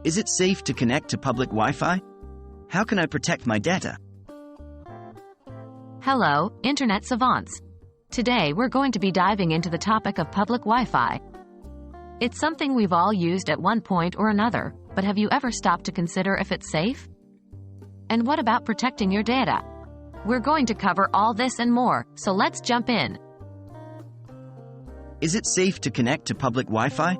Is it safe to connect to public Wi-Fi? How can I protect my data? Hello, Internet savants. Today we're going to be diving into the topic of public Wi-Fi. It's something we've all used at one point or another, but have you ever stopped to consider if it's safe? And what about protecting your data? We're going to cover all this and more, so let's jump in. Is it safe to connect to public Wi-Fi?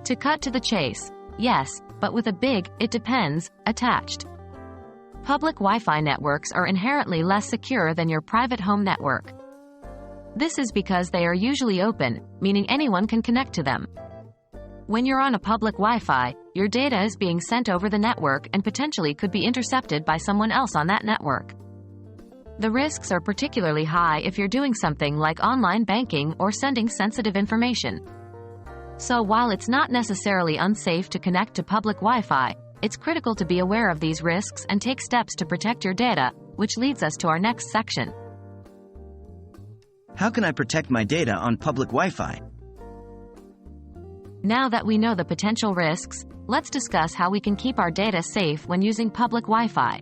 To cut to the chase, yes, but with a big, it depends, attached. Public Wi-Fi networks are inherently less secure than your private home network. This is because they are usually open, meaning anyone can connect to them. When you're on a public Wi-Fi, your data is being sent over the network and potentially could be intercepted by someone else on that network. The risks are particularly high if you're doing something like online banking or sending sensitive information. So while it's not necessarily unsafe to connect to public Wi-Fi, it's critical to be aware of these risks and take steps to protect your data, which leads us to our next section. How can I protect my data on public Wi-Fi? Now that we know the potential risks, let's discuss how we can keep our data safe when using public Wi-Fi.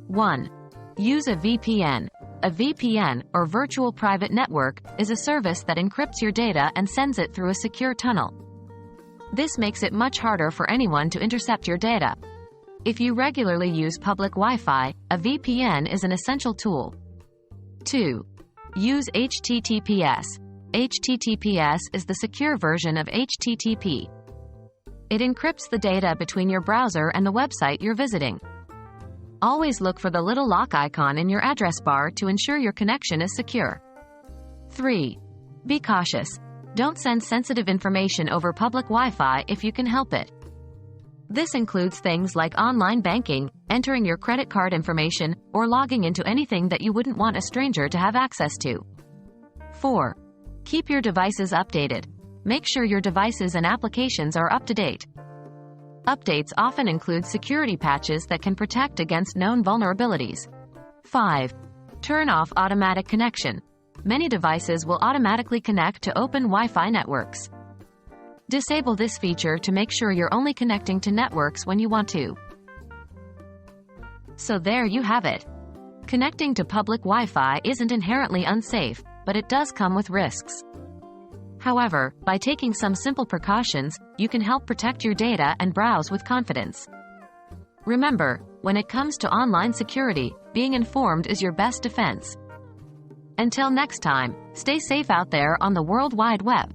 1. Use a VPN. A VPN, or Virtual Private Network, is a service that encrypts your data and sends it through a secure tunnel. This makes it much harder for anyone to intercept your data. If you regularly use public Wi-Fi, a VPN is an essential tool. 2. Use HTTPS. HTTPS is the secure version of HTTP. It encrypts the data between your browser and the website you're visiting. Always look for the little lock icon in your address bar to ensure your connection is secure. 3. Be cautious. Don't send sensitive information over public Wi-Fi if you can help it. This includes things like online banking, entering your credit card information, or logging into anything that you wouldn't want a stranger to have access to. 4. Keep your devices updated. Make sure your devices and applications are up to date. Updates often include security patches that can protect against known vulnerabilities. 5. Turn off automatic connection. Many devices will automatically connect to open Wi-Fi networks. Disable this feature to make sure you're only connecting to networks when you want to. So there you have it. Connecting to public Wi-Fi isn't inherently unsafe, but it does come with risks. However, by taking some simple precautions, you can help protect your data and browse with confidence. Remember, when it comes to online security, being informed is your best defense. Until next time, stay safe out there on the World Wide Web.